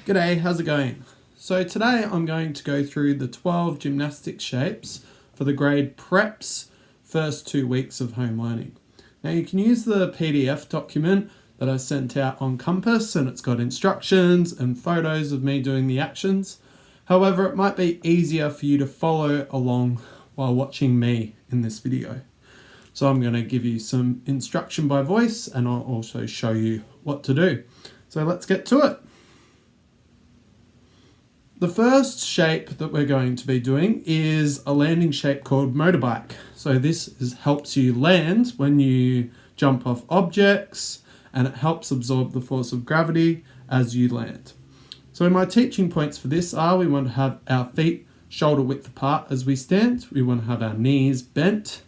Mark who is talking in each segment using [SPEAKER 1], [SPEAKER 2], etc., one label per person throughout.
[SPEAKER 1] G'day, how's it going? So today I'm going to go through the 12 gymnastics shapes for the grade Preps first 2 weeks of home learning. Now you can use the PDF document that I sent out on Compass, and it's got instructions and photos of me doing the actions. However, it might be easier for you to follow along while watching me in this video. So I'm going to give you some instruction by voice, and I'll also show you what to do. So let's get to it. The first shape that we're going to be doing is a landing shape called motorbike. So this helps you land when you jump off objects, and it helps absorb the force of gravity as you land. So my teaching points for this are: we want to have our feet shoulder width apart as we stand. We want to have our knees bent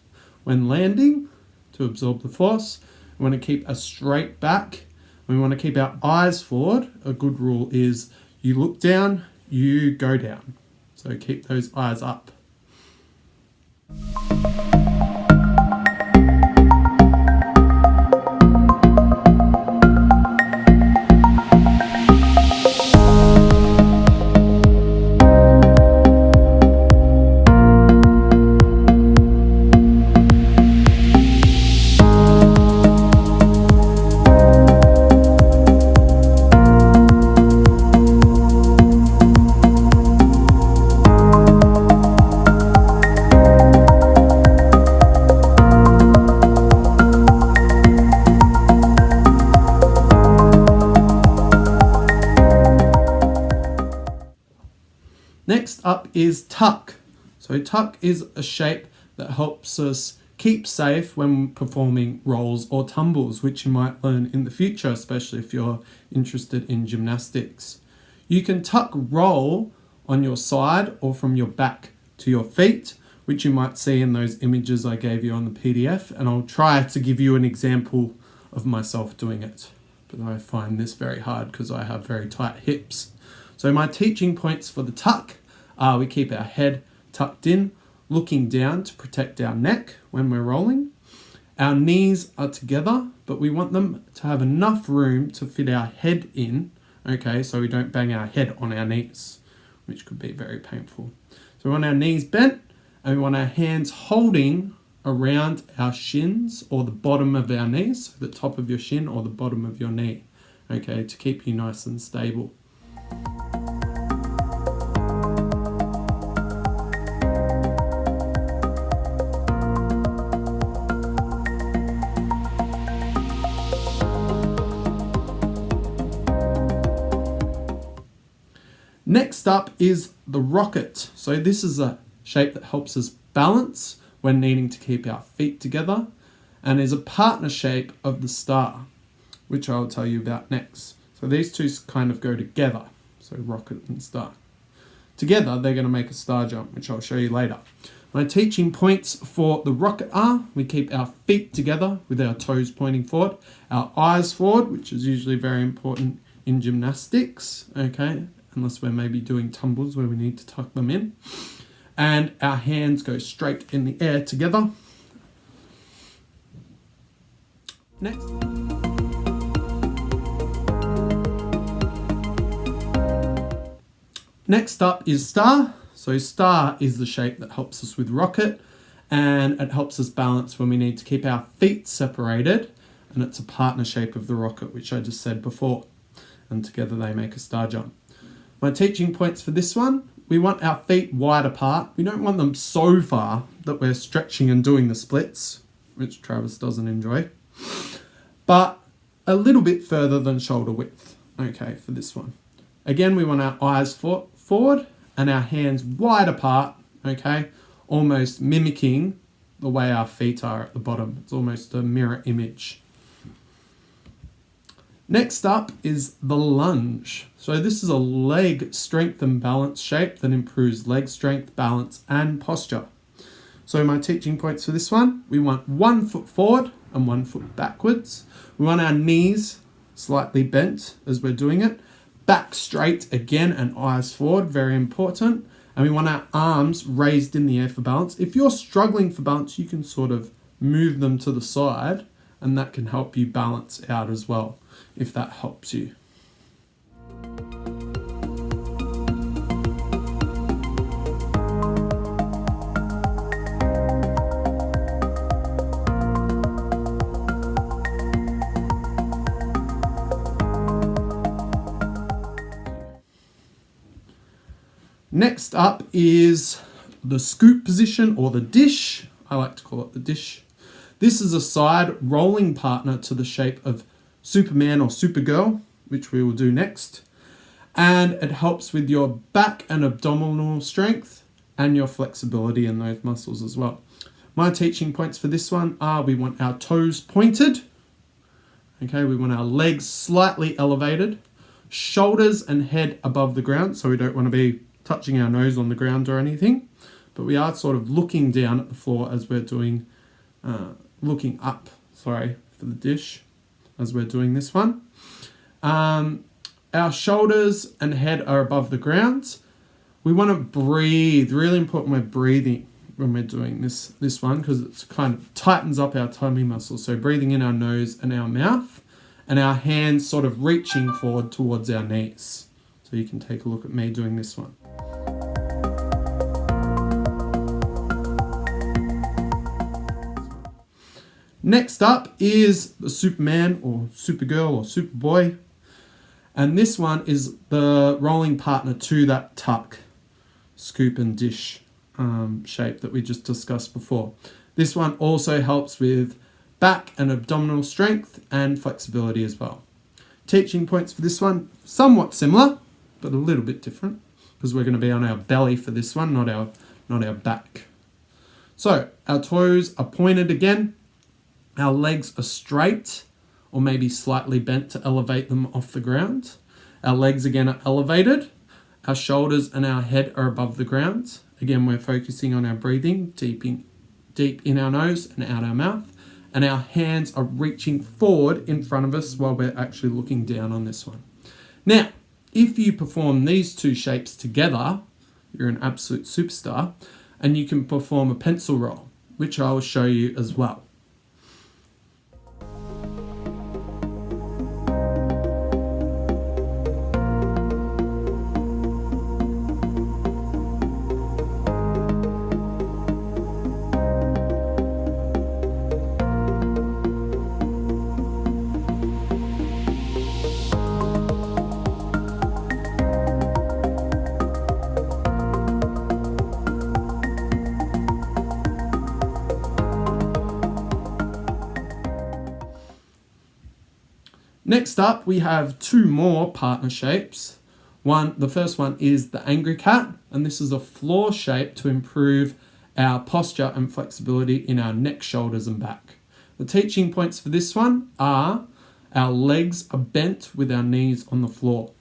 [SPEAKER 1] when landing to absorb the force. We want to keep a straight back. We want to keep our eyes forward. A good rule is you look down, you go down. So keep those eyes up. Next up is tuck. So tuck is a shape that helps us keep safe when performing rolls or tumbles, which you might learn in the future, especially if you're interested in gymnastics. You can tuck roll on your side or from your back to your feet, which you might see in those images I gave you on the PDF, and I'll try to give you an example of myself doing it. But I find this very hard because I have very tight hips. So my teaching points for the tuck are: we keep our head tucked in, looking down to protect our neck when we're rolling. Our knees are together, but we want them to have enough room to fit our head in, okay, so we don't bang our head on our knees, which could be very painful. So we want our knees bent, and we want our hands holding around our shins or the bottom of our knees, so the top of your shin or the bottom of your knee, okay, to keep you nice and stable. Next up is the rocket. So this is a shape that helps us balance when needing to keep our feet together, and is a partner shape of the star, which I'll tell you about next. So these two kind of go together, so rocket and star. Together they're going to make a star jump, which I'll show you later. My teaching points for the rocket are: we keep our feet together with our toes pointing forward, our eyes forward, which is usually very important in gymnastics, okay, unless we're maybe doing tumbles where we need to tuck them in. And our hands go straight in the air together. Next. Next up is star. So star is the shape that helps us with rocket, and it helps us balance when we need to keep our feet separated, and it's a partner shape of the rocket, which I just said before, and together they make a star jump. My teaching points for this one: we want our feet wide apart. We don't want them so far that we're stretching and doing the splits, which Travis doesn't enjoy, but a little bit further than shoulder width, okay, for this one. Again, we want our eyes forward and our hands wide apart, okay, almost mimicking the way our feet are at the bottom. It's almost a mirror image. Next up is the lunge. So this is a leg strength and balance shape that improves leg strength, balance, and posture. So my teaching points for this one: we want 1 foot forward and 1 foot backwards. We want our knees slightly bent as we're doing it. Back straight again and eyes forward, very important. And we want our arms raised in the air for balance. If you're struggling for balance, you can sort of move them to the side, and that can help you balance out as well, if that helps you. Next up is the scoop position, or the dish. I like to call it the dish. This is a side rolling partner to the shape of Superman or Supergirl, which we will do next. And it helps with your back and abdominal strength and your flexibility in those muscles as well. My teaching points for this one are: we want our toes pointed. Okay, we want our legs slightly elevated, shoulders and head above the ground. So we don't want to be touching our nose on the ground or anything, but we are sort of looking down at the floor as we're doing, looking up, for the dish, as we're doing this one. Our shoulders and head are above the ground. We want to breathe. Really important we're breathing when we're doing this one, because it kind of tightens up our tummy muscles. So breathing in our nose and our mouth, and our hands sort of reaching forward towards our knees. So you can take a look at me doing this one. Next up is the Superman or Supergirl or Superboy. And this one is the rolling partner to that tuck, scoop and dish shape that we just discussed before. This one also helps with back and abdominal strength and flexibility as well. Teaching points for this one, somewhat similar, but a little bit different, because we're going to be on our belly for this one, not our back. So our toes are pointed again. Our legs are straight or maybe slightly bent to elevate them off the ground. Our legs again are elevated. Our shoulders and our head are above the ground. Again, we're focusing on our breathing, deep in our nose and out our mouth. And our hands are reaching forward in front of us while we're actually looking down on this one. Now, if you perform these two shapes together, you're an absolute superstar, and you can perform a pencil roll, which I will show you as well. Next up, we have two more partner shapes. The first one is the angry cat, and this is a floor shape to improve our posture and flexibility in our neck, shoulders, and back. The teaching points for this one are: our legs are bent with our knees on the floor.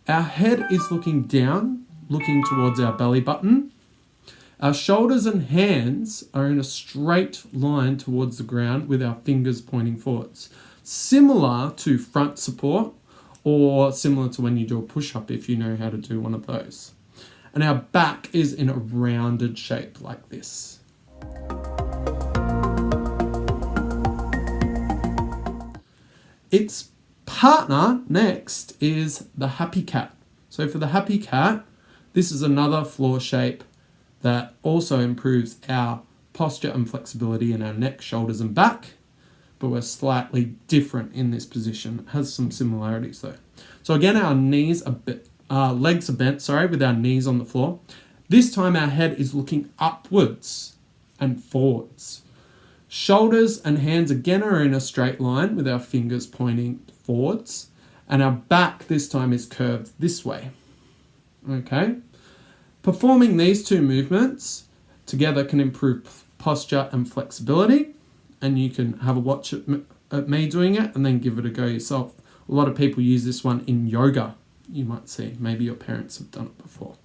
[SPEAKER 1] Our head is looking down, looking towards our belly button. Our shoulders and hands are in a straight line towards the ground with our fingers pointing forwards. Similar to front support, or similar to when you do a push-up if you know how to do one of those. And our back is in a rounded shape like this. Its partner next is the happy cat. So for the happy cat, this is another floor shape that also improves our posture and flexibility in our neck, shoulders, and back. But we're slightly different in this position. It has some similarities though. So again, our legs are bent, with our knees on the floor. This time our head is looking upwards and forwards. Shoulders and hands again are in a straight line with our fingers pointing forwards. And our back this time is curved this way. Okay. Performing these two movements together can improve posture and flexibility. And you can have a watch at me doing it and then give it a go yourself. A lot of people use this one in yoga. You might see, maybe your parents have done it before.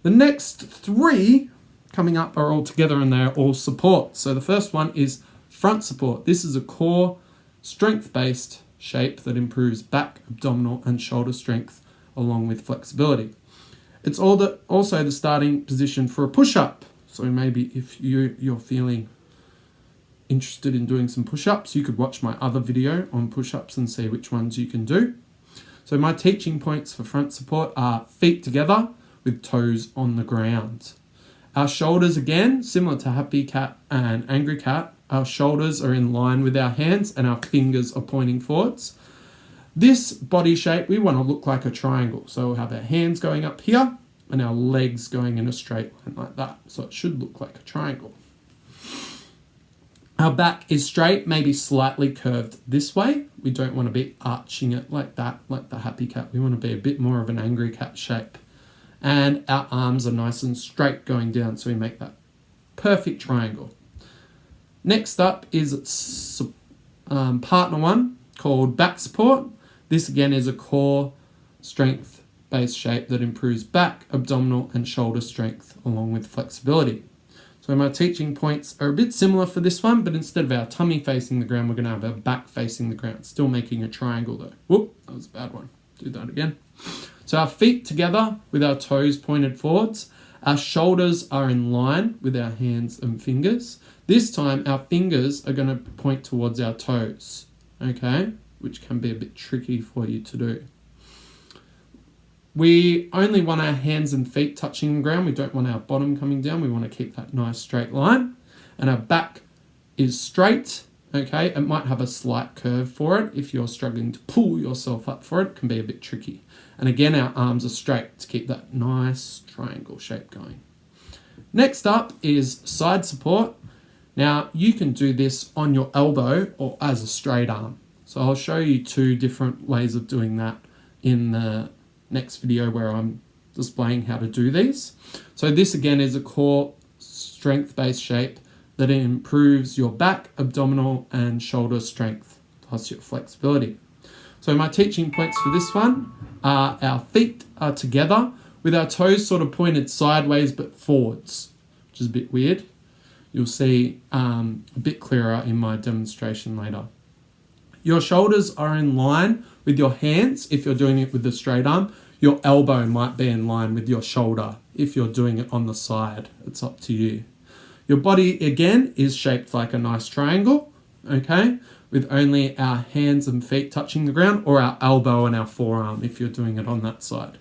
[SPEAKER 1] The next three coming up are all together and they're all support. So the first one is front support. This is a core strength-based shape that improves back, abdominal, and shoulder strength along with flexibility. It's also the starting position for a push-up. So maybe if you're feeling interested in doing some push-ups, you could watch my other video on push-ups and see which ones you can do. So my teaching points for front support are feet together with toes on the ground. Our shoulders, again, similar to happy cat and angry cat, our shoulders are in line with our hands and our fingers are pointing forwards. This body shape, we want to look like a triangle. So we'll have our hands going up here and our legs going in a straight line like that. So it should look like a triangle. Our back is straight, maybe slightly curved this way. We don't want to be arching it like that, like the happy cat. We want to be a bit more of an angry cat shape. And our arms are nice and straight going down, so we make that perfect triangle. Next up is partner one, called back support. This again is a core strength based shape that improves back, abdominal and shoulder strength along with flexibility. So my teaching points are a bit similar for this one, but instead of our tummy facing the ground, we're going to have our back facing the ground, still making a triangle though. Whoop, that was a bad one. Do that again. So our feet together with our toes pointed forwards. Our shoulders are in line with our hands and fingers. This time our fingers are going to point towards our toes, okay, which can be a bit tricky for you to do. We only want our hands and feet touching the ground. We don't want our bottom coming down. We want to keep that nice straight line. And our back is straight, okay? It might have a slight curve for it. If you're struggling to pull yourself up for it, it can be a bit tricky. And again, our arms are straight to keep that nice triangle shape going. Next up is side support. Now, you can do this on your elbow or as a straight arm. So I'll show you two different ways of doing that in the next video where I'm displaying how to do these. So this again is a core strength-based shape that improves your back, abdominal and shoulder strength, plus your flexibility. So my teaching points for this one are our feet are together with our toes sort of pointed sideways but forwards, which is a bit weird. You'll see a bit clearer in my demonstration later. Your shoulders are in line with your hands if you're doing it with the straight arm. Your elbow might be in line with your shoulder if you're doing it on the side. It's up to you. Your body, again, is shaped like a nice triangle, okay, with only our hands and feet touching the ground, or our elbow and our forearm if you're doing it on that side.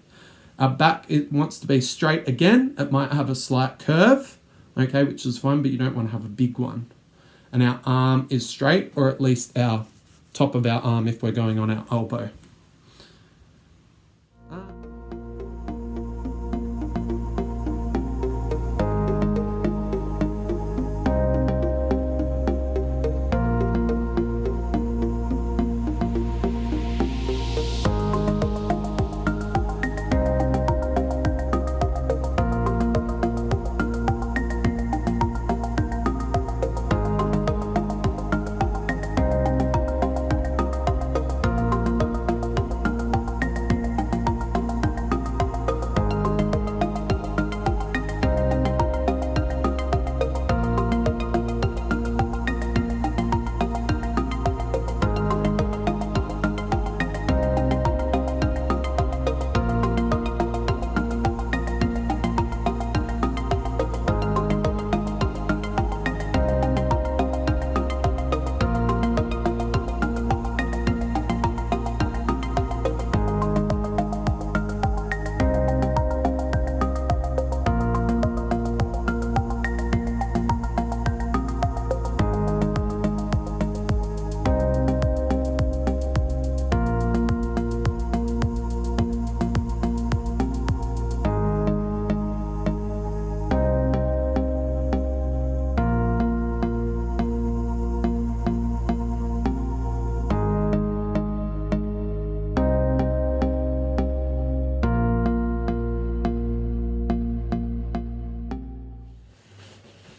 [SPEAKER 1] Our back, it wants to be straight again. It might have a slight curve, okay, which is fine, but you don't want to have a big one. And our arm is straight, or at least our top of our arm if we're going on our elbow.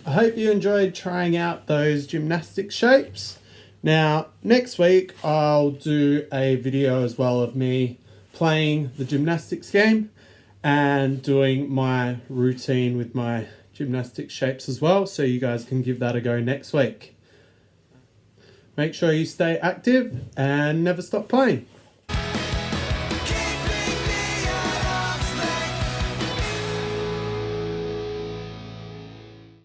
[SPEAKER 1] I hope you enjoyed trying out those gymnastic shapes. Now, next week I'll do a video as well of me playing the gymnastics game and doing my routine with my gymnastic shapes as well, so you guys can give that a go next week. Make sure you stay active and never stop playing.